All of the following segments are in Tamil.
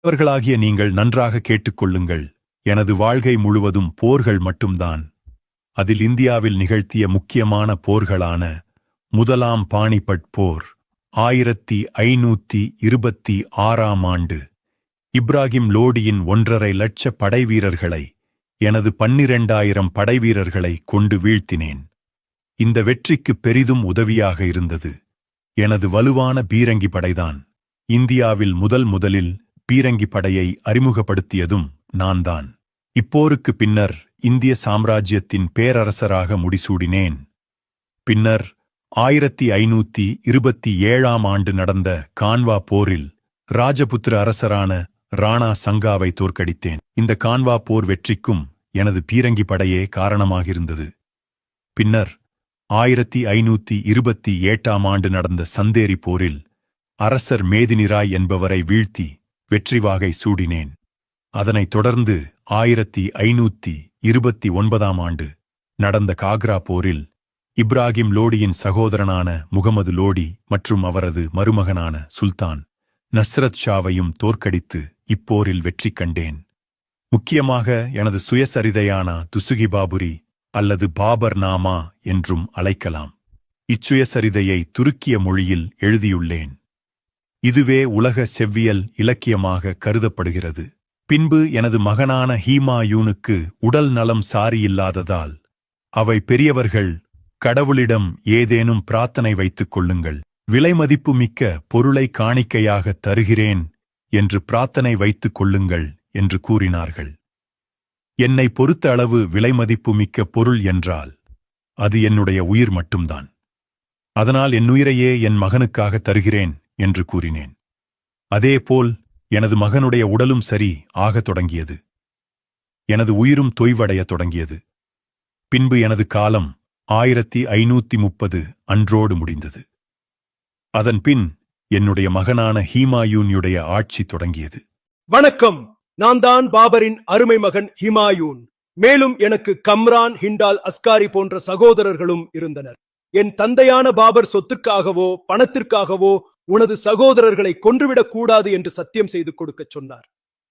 அவர்களாகிய நீங்கள் நன்றாக கேட்டுக்கொள்ளுங்கள். எனது வாழ்க்கை முழுவதும் போர்கள் மட்டும்தான். அதில் இந்தியாவில் நிகழ்த்திய முக்கியமான போர்களான முதலாம் பாணிபட் போர் 1526ஆம் ஆண்டு இப்ராகிம் லோடியின் 1.5 லட்ச படைவீரர்களை எனது 12,000 படைவீரர்களை கொண்டு வீழ்த்தினேன். இந்த வெற்றிக்கு பெரிதும் உதவியாக இருந்தது எனது வலுவான பீரங்கி படைதான். இந்தியாவில் முதலில் பீரங்கி படையை அறிமுகப்படுத்தியதும் நான்தான். இப்போருக்கு பின்னர் இந்திய சாம்ராஜ்யத்தின் பேரரசராக முடிசூடினேன். பின்னர் 1527ஆம் ஆண்டு நடந்த கான்வா போரில் ராஜபுத்திர அரசரான ராணா சங்காவை தோற்கடித்தேன். இந்த கான்வா போர் வெற்றிக்கும் எனது பீரங்கி படையே காரணமாகிருந்தது. பின்னர் 1528ஆம் ஆண்டு நடந்த சந்தேரி போரில் அரசர் மேதினிராய் என்பவரை வீழ்த்தி வெற்றிவாகை சூடினேன். அதனைத் தொடர்ந்து 1529ஆம் ஆண்டு நடந்த காக்ரா போரில் இப்ராகிம் லோடியின் சகோதரனான முகமது லோடி மற்றும் அவரது மருமகனான சுல்தான் நஸ்ரத் ஷாவையும் தோற்கடித்து இப்போரில் வெற்றி கண்டேன். முக்கியமாக எனது சுயசரிதையான துசுகி பாபுரி அல்லது பாபர் நாமா என்றும் அழைக்கலாம். இச்சுயசரிதையை துருக்கிய மொழியில் எழுதியுள்ளேன். இதுவே உலக செவ்வியல் இலக்கியமாக கருதப்படுகிறது. பின்பு எனது மகனான ஹீமாயூனுக்கு உடல் நலம் சாரியில்லாததால் அவை பெரியவர்கள் கடவுளிடம் ஏதேனும் பிரார்த்தனை வைத்துக் கொள்ளுங்கள், விலைமதிப்பு மிக்க பொருளை காணிக்கையாக தருகிறேன் என்று பிரார்த்தனை வைத்துக் கொள்ளுங்கள் என்று கூறினார்கள். என்னை பொறுத்த அளவு விலைமதிப்பு மிக்க பொருள் என்றால் அது என்னுடைய உயிர் மட்டும்தான். அதனால் என் உயிரையே என் மகனுக்காக தருகிறேன் என்று கூறினேன். அதேபோல் எனது மகனுடைய உடலும் சரி ஆகத் தொடங்கியது. எனது உயிரும் தொய்வடையத் தொடங்கியது. பின்பு எனது காலம் 1530 அன்றோடு முடிந்தது. அதன் பின் என்னுடைய மகனான ஹீமாயூனுடைய ஆட்சி தொடங்கியது. வணக்கம், நான் தான் பாபரின் அருமை மகன் ஹிமாயூன். மேலும் எனக்கு கம்ரான், ஹிண்டால், அஸ்காரி போன்ற சகோதரர்களும் இருந்தனர். என் தந்தையான பாபர் சொத்துக்காகவோ பணத்திற்காகவோ உனது சகோதரர்களை கொன்றுவிடக் கூடாது என்று சத்தியம் செய்து கொடுக்கச் சொன்னார்.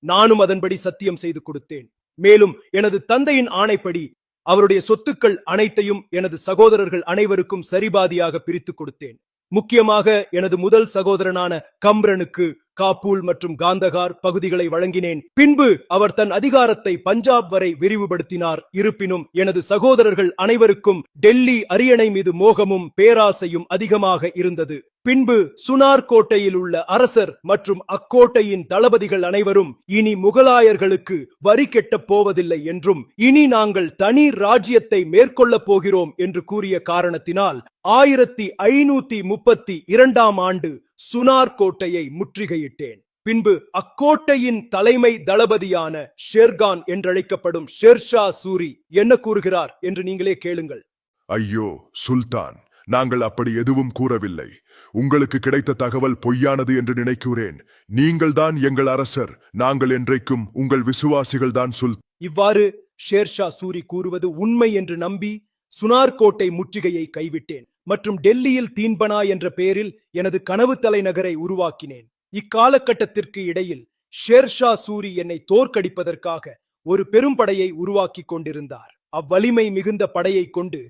நானும் அதன்படி சத்தியம் செய்து கொடுத்தேன். மேலும் எனது தந்தையின் ஆணைப்படி அவருடைய சொத்துக்கள் அனைத்தையும் எனது சகோதரர்கள் அனைவருக்கும் சரிபாதியாக பிரித்துக் கொடுத்தேன். முக்கியமாக எனது முதல் சகோதரனான கம்ரனுக்கு காபூல் மற்றும் காந்தகார் பகுதிகளை வழங்கினேன். பின்பு அவர் தன் அதிகாரத்தை பஞ்சாப் வரை விரிவுபடுத்தினார். இருப்பினும் எனது சகோதரர்கள் அனைவருக்கும் டெல்லி அரியணை மீது மோகமும் பேராசையும் அதிகமாக இருந்தது. பின்பு சுனார் கோட்டையில் உள்ள அரசர் மற்றும் அக்கோட்டையின் தளபதிகள் அனைவரும் இனி முகலாயர்களுக்கு வரி கெட்டப் போவதில்லை என்றும் இனி நாங்கள் தனி ராஜ்யத்தை மேற்கொள்ளப் போகிறோம் என்று கூறிய காரணத்தினால் 1532ஆம் ஆண்டு சுனார் கோட்டையை முற்றுகையிட்டேன். பின்பு அக்கோட்டையின் தலைமை தளபதியான ஷேர்கான் என்றழைக்கப்படும் ஷேர்ஷா சூரி என்ன கூறுகிறார் என்று நீங்களே கேளுங்கள். ஐயோ சுல்தான், நாங்கள் அப்படி எதுவும் கூறவில்லை. உங்களுக்கு கிடைத்த தகவல் பொய்யானது என்று நினைக்கிறேன். நீங்கள்தான் எங்கள் அரசர். நாங்கள் என்றைக்கும் உங்கள் விசுவாசிகள் தான் இவ்வாறு ஷேர்ஷா சூரி கூறுவது உண்மை என்று நம்பி சுனார் கோட்டை முற்றுகையை கைவிட்டேன் மற்றும் டெல்லியில் தீன்பனா என்ற பெயரில் எனது கனவு தலைநகரை உருவாக்கினேன். இக்காலகட்டத்திற்கு இடையில் ஷேர்ஷா சூரி என்னை தோற்கடிப்பதற்காக ஒரு பெரும் படையை உருவாக்கி கொண்டிருந்தார். அவ்வலிமை மிகுந்த படையை கொண்டு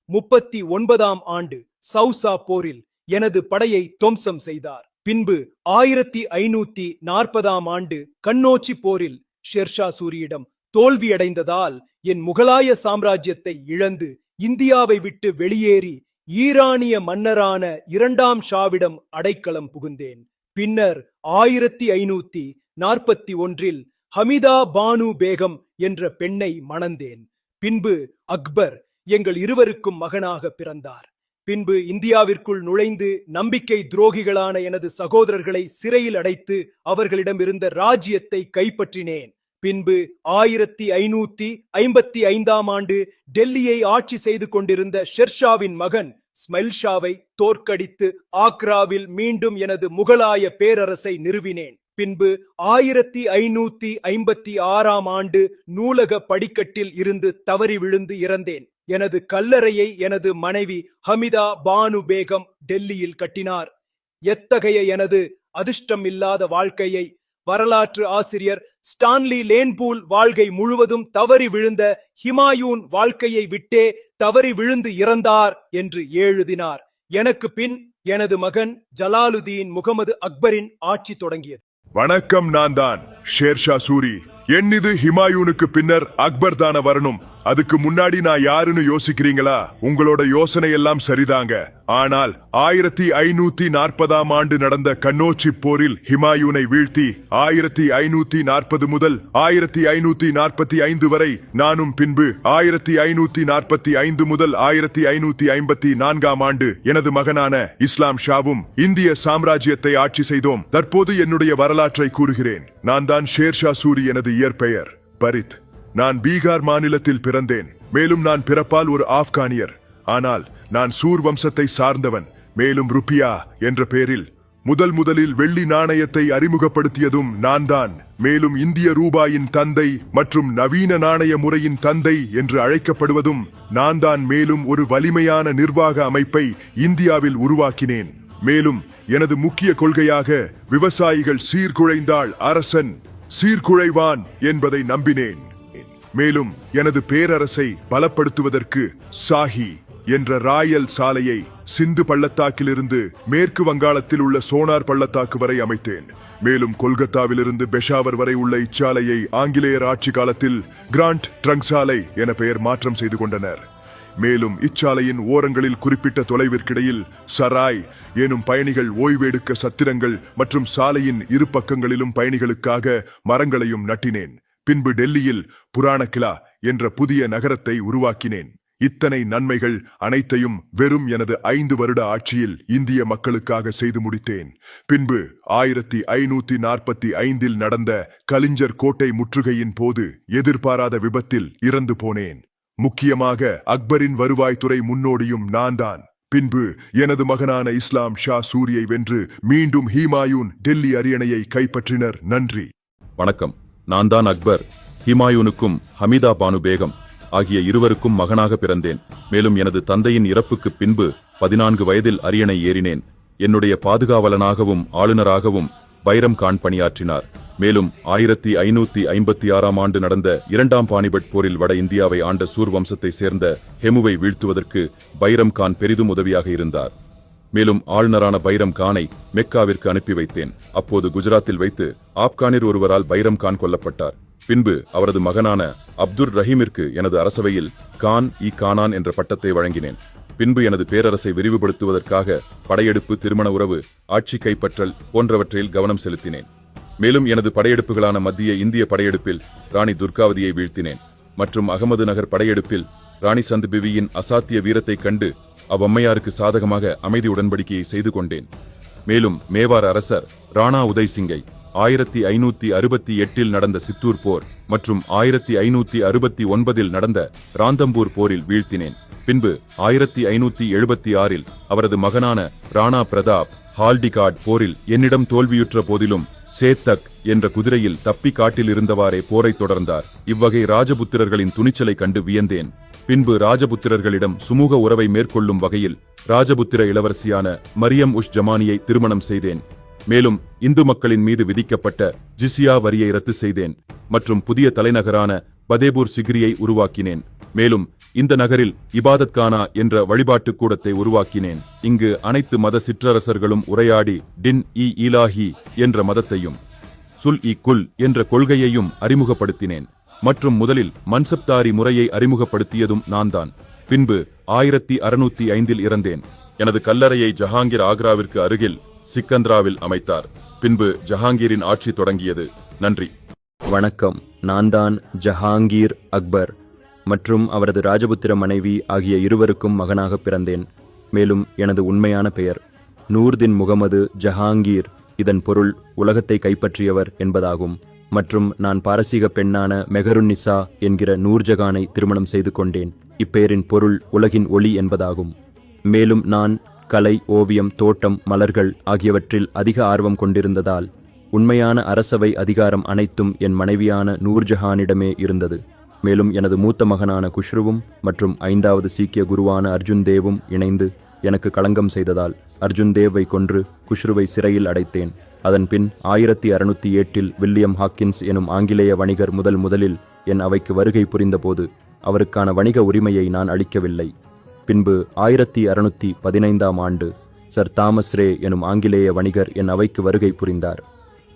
1539ஆம் ஆண்டு சவுசா போரில் எனது படையை துவம்சம் செய்தார். பின்பு 1540ஆம் ஆண்டு கண்ணோச்சி போரில் ஷேர்ஷா சூரியிடம் தோல்வியடைந்ததால் என் முகலாய சாம்ராஜ்யத்தை இழந்து இந்தியாவை விட்டு வெளியேறி ஈரானிய மன்னரான 2ஆம் ஷாவிடம் அடைக்கலம் புகுந்தேன். பின்னர் 1541இல் ஹமிதா பானு பேகம் என்ற பெண்ணை மணந்தேன். பின்பு அக்பர் எங்கள் இருவருக்கும் மகனாக பிறந்தார். பின்பு இந்தியாவிற்குள் நுழைந்து நம்பிக்கை துரோகிகளான எனது சகோதரர்களை சிறையில் அடைத்து அவர்களிடம் இருந்த ராஜ்யத்தை கைப்பற்றினேன். பின்பு 1555ஆம் ஆண்டு டெல்லியை ஆட்சி செய்து கொண்டிருந்த ஷெர்ஷாவின் மகன் ஸ்மைல் ஷாவை தோற்கடித்து ஆக்ராவில் மீண்டும் எனது முகலாய பேரரசை நிறுவினேன். பின்பு 1556ஆம் ஆண்டு நூலக படிக்கட்டில் இருந்து தவறி விழுந்து இறந்தேன். எனது கல்லறையை எனது மனைவி ஹமிதா பானு பேகம் டெல்லியில் கட்டினார். எத்தகைய எனது அதிர்ஷ்டம் இல்லாத வாழ்க்கையை வரலாற்று ஆசிரியர் ஸ்டான்லி லேன்பூல் வாழ்க்கை முழுவதும் தவறி விழுந்த ஹிமாயூன் வாழ்க்கையை விட்டே தவறி விழுந்து இறந்தார் என்று எழுதினார். எனக்கு பின் எனது மகன் ஜலாலுதீன் முகமது அக்பரின் ஆட்சி தொடங்கியது. வணக்கம், நான் தான் ஷேர்ஷா சூரி. என்னிது ஹிமாயூனுக்கு பின்னர் அக்பர் தான வரணும். அதுக்கு முன்னாடி நான் யாருன்னு யோசிக்கிறீங்களா? உங்களோட யோசனை எல்லாம் சரிதாங்க. ஆனால் 1540 ஆண்டு நடந்த கன்னோச்சி போரில் ஹிமாயூனை வீழ்த்தி 1540 முதல் 1545 வரை நானும் பின்பு 1545 முதல் 1554 ஆண்டு எனது மகனான இஸ்லாம் ஷாவும் இந்திய சாம்ராஜ்யத்தை ஆட்சி செய்தோம். தற்போது என்னுடைய வரலாற்றை கூறுகிறேன். நான் தான் ஷேர்ஷா சூரி. எனது இயற்பெயர் பரித். நான் பீகார் மாநிலத்தில் பிறந்தேன். மேலும் நான் பிறப்பால் ஒரு ஆப்கானியர். ஆனால் நான் சூர் வம்சத்தை சார்ந்தவன். மேலும் ருப்பியா என்ற பெயரில் முதலில் வெள்ளி நாணயத்தை அறிமுகப்படுத்தியதும் நான் தான். மேலும் இந்திய ரூபாயின் தந்தை மற்றும் நவீன நாணய முறையின் தந்தை என்று அழைக்கப்படுவதும் நான் தான். மேலும் ஒரு வலிமையான நிர்வாக அமைப்பை இந்தியாவில் உருவாக்கினேன். மேலும் எனது முக்கிய கொள்கையாக விவசாயிகள் சீர்குலைந்தால் அரசன் சீர்குலைவான் என்பதை நம்பினேன். மேலும் எனது பேரரசை பலப்படுத்துவதற்கு சாஹி என்ற ராயல் சாலையை சிந்து பள்ளத்தாக்கிலிருந்து மேற்கு வங்காளத்தில் உள்ள சோனார் பள்ளத்தாக்கு வரை அமைத்தேன். மேலும் கொல்கத்தாவிலிருந்து பெஷாவர் வரை உள்ள இச்சாலையை ஆங்கிலேயர் ஆட்சி காலத்தில் கிராண்ட் ட்ரங்க் சாலை என பெயர் மாற்றம் செய்து கொண்டனர். மேலும் இச்சாலையின் ஓரங்களில் குறிப்பிட்ட தொலைவிற்கிடையில் சராய் எனும் பயணிகள் ஓய்வெடுக்க சத்திரங்கள் மற்றும் சாலையின் இரு பக்கங்களிலும் பயணிகளுக்காக மரங்களையும் நட்டினேன். பின்பு டெல்லியில் புராணக்கிலா என்ற புதிய நகரத்தை உருவாக்கினேன். இத்தனை நன்மைகள் அனைத்தையும் வெறும் எனது 5 வருட ஆட்சியில் இந்திய மக்களுக்காக செய்து முடித்தேன். பின்பு 1545 நடந்த கலிஞ்சர் கோட்டை முற்றுகையின் போது எதிர்பாராத விபத்தில் இறந்து போனேன். முக்கியமாக அக்பரின் வருவாய்த்துறை முன்னோடியும் நான் தான். பின்பு எனது மகனான இஸ்லாம் ஷா சூரியை வென்று மீண்டும் ஹிமாயூன் டெல்லி அரியணையை கைப்பற்றினர். நன்றி. வணக்கம். நான் தான் அக்பர். ஹிமாயூனுக்கும் ஹமிதா பானு பேகம் ஆகிய இருவருக்கும் மகனாக பிறந்தேன். மேலும் எனது தந்தையின் இறப்புக்கு பின்பு 14 வயதில் அரியணை ஏறினேன். என்னுடைய பாதுகாவலனாகவும் ஆளுநராகவும் பைரம் கான் பணியாற்றினார். மேலும் 1556 ஆண்டு நடந்த 2ஆம் பானிபட் போரில் வட இந்தியாவை ஆண்ட சூர் வம்சத்தை சேர்ந்த ஹெமுவை வீழ்த்துவதற்கு பைரம் கான் பெரிதும் உதவியாக இருந்தார். மேலும் ஆளுநரான பைரம் கானை மெக்காவிற்கு அனுப்பி வைத்தேன். அப்போது குஜராத்தில் வைத்து ஆப்கானியர் ஒருவரால் பைரம் கான் கொல்லப்பட்டார். பின்பு அவரது மகனான அப்துர் ரஹீமிற்கு எனது அரசவையில் கானான் என்ற பட்டத்தை வழங்கினேன். பின்பு எனது பேரரசை விரிவுபடுத்துவதற்காக படையெடுப்பு, திருமண உறவு, ஆட்சி கைப்பற்றல் போன்றவற்றில் கவனம் செலுத்தினேன். மேலும் எனது படையெடுப்புகளான மத்திய இந்திய படையெடுப்பில் ராணி துர்காவதியை வீழ்த்தினேன் மற்றும் அகமது நகர் படையெடுப்பில் ராணி சந்த் பிவியின் அசாத்திய வீரத்தை கண்டு அவ்வம்மையாருக்கு சாதகமாக அமைதி உடன்படிக்கையை செய்து கொண்டேன். மேலும் மேவார் அரசர் ராணா உதய் சிங்கை 1568 நடந்த சித்தூர் போர் மற்றும் 1569 நடந்த ராந்தம்பூர் போரில் வீழ்த்தினேன். பின்பு 1576 அவரது மகனான ராணா பிரதாப் ஹால்டிகாட் போரில் என்னிடம் தோல்வியுற்ற போதிலும் சேத்தக் என்ற குதிரையில் தப்பி காட்டில் இருந்தவாறே போரை தொடர்ந்தார். இவ்வகை ராஜபுத்திரர்களின் துணிச்சலை கண்டு வியந்தேன். பின்பு ராஜபுத்திரர்களிடம் சுமூக உறவை மேற்கொள்ளும் வகையில் ராஜபுத்திர இளவரசியான மரியம் உஷ் ஜமானியை திருமணம் செய்தேன். மேலும் இந்து மக்களின் மீது விதிக்கப்பட்ட ஜிசியா வரியை ரத்து செய்தேன் மற்றும் புதிய தலைநகரான பதேபூர் சிக்ரியை உருவாக்கினேன். மேலும் இந்த நகரில் இபாதத் கானா என்ற வழிபாட்டு கூடத்தை உருவாக்கினேன். இங்கு அனைத்து மத சிற்றரசர்களும் உரையாடி டின் இ இலாஹி என்ற மதத்தையும் சுல் இ குல் என்ற கொள்கையையும் அறிமுகப்படுத்தினேன். மற்றும் முதலில் மன்சப்தாரி முறையை அறிமுகப்படுத்தியதும் நான்தான். பின்பு 1605 இறந்தேன். எனது கல்லறையை ஜஹாங்கீர் ஆக்ராவிற்கு அருகில் சிக்கந்திராவில் அமைத்தார். பின்பு ஜஹாங்கீரின் ஆட்சி தொடங்கியது. நன்றி. வணக்கம். நான் தான் ஜஹாங்கீர் அக்பர் மற்றும் அவரது ராஜபுத்திர மனைவி ஆகிய இருவருக்கும் மகனாக பிறந்தேன். மேலும் எனது உண்மையான பெயர் நூர்தின் முகமது ஜஹாங்கீர். இதன் பொருள் உலகத்தை கைப்பற்றியவர் என்பதாகும். மற்றும் நான் பாரசீக பெண்ணான மெஹருன்னிசா என்கிற நூர்ஜகானை திருமணம் செய்து கொண்டேன். இப்பெயரின் பொருள் உலகின் ஒளி என்பதாகும். மேலும் நான் கலை, ஓவியம், தோட்டம், மலர்கள் ஆகியவற்றில் அதிக ஆர்வம் கொண்டிருந்ததால் உண்மையான அரசவை அதிகாரம் அனைத்தும் என் மனைவியான நூர்ஜஹானிடமே இருந்தது. மேலும் எனது மூத்த மகனான குஷ்ருவும் மற்றும் 5வது சீக்கிய குருவான அர்ஜுன் தேவும் இணைந்து எனக்கு களங்கம் செய்ததால் அர்ஜுன் தேவை கொன்று குஷ்ருவை சிறையில் அடைத்தேன். அதன்பின் 1608 வில்லியம் ஹாக்கின்ஸ் எனும் ஆங்கிலேய வணிகர் முதலில் என் அவைக்கு வருகை புரிந்தபோது அவருக்கான வணிக உரிமையை நான் அளிக்கவில்லை. பின்பு 1615 ஆண்டு சர் தாமஸ் ரே எனும் ஆங்கிலேய வணிகர் என் அவைக்கு வருகை புரிந்தார்.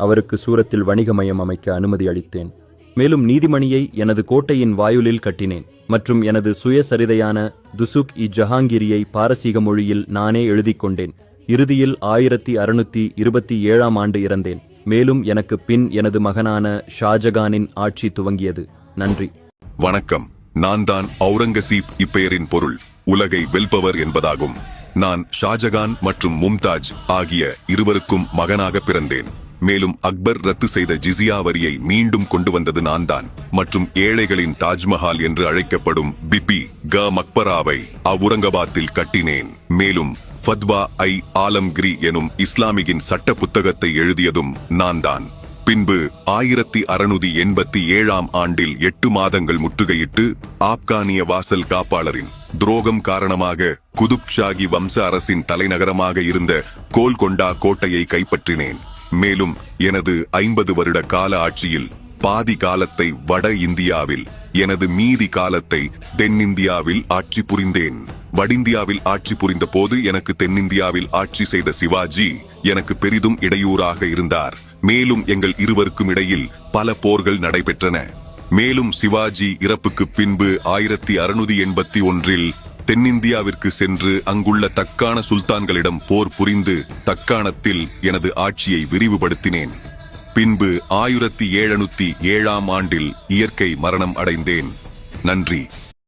அவருக்கு சூரத்தில் வணிக மையம் அமைக்க அனுமதி அளித்தேன். மேலும் நீதிமணியை எனது கோட்டையின் வாயுலில் கட்டினேன் மற்றும் எனது சுயசரிதையான துசுக்-இ-ஜஹாங்கீரியை பாரசீக மொழியில் நானே எழுதிக் கொண்டேன். இறுதியில் 1627 ஆண்டு இறந்தேன். மேலும் எனக்கு பின் எனது மகனான ஷாஜகானின் ஆட்சி துவங்கியது. நன்றி. வணக்கம். நான் தான் அவுரங்கசீப். இப்பெயரின் பொருள் உலகை வெல்பவர் என்பதாகும். நான் ஷாஜகான் மற்றும் மும்தாஜ் ஆகிய இருவருக்கும் மகனாக பிறந்தேன். மேலும் அக்பர் ரத்து செய்த ஜிசியா வரியை மீண்டும் கொண்டு வந்தது நான்தான். மற்றும் ஏழைகளின் தாஜ்மஹால் என்று அழைக்கப்படும் பிபி க மக்பராவை அவுரங்காபாத்தில் கட்டினேன். மேலும் ஃபத்வா ஐ ஆலம்கிரி எனும் இஸ்லாமியின் சட்ட புத்தகத்தை எழுதியதும் நான்தான். பின்பு 1687 ஆண்டில் 8 மாதங்கள் முற்றுகையிட்டு ஆப்கானிய வாசல் காப்பாளரின் துரோகம் காரணமாக குதுப் ஷாகி வம்ச அரசின் தலைநகரமாக இருந்த கோல்கொண்டா கோட்டையை கைப்பற்றினேன். மேலும் எனது 50 வருட கால ஆட்சியில் பாதி காலத்தை வட இந்தியாவில், எனது மீதி காலத்தை தென்னிந்தியாவில் ஆட்சி புரிந்தேன். வடிந்தியாவில் ஆட்சி புரிந்த போது எனக்கு தென்னிந்தியாவில் ஆட்சி செய்த சிவாஜி எனக்கு பெரிதும் இடையூறாக இருந்தார். மேலும் எங்கள் இருவருக்கும் இடையில் பல போர்கள் நடைபெற்றன. மேலும் சிவாஜி இறப்புக்கு பின்பு 1681 தென்னிந்தியாவிற்கு சென்று அங்குள்ள தக்கான சுல்தான்களிடம் போர் புரிந்து தக்காணத்தில் எனது ஆட்சியை விரிவுபடுத்தினேன். பின்பு 1707 ஆண்டில் இயற்கை மரணம் அடைந்தேன். நன்றி.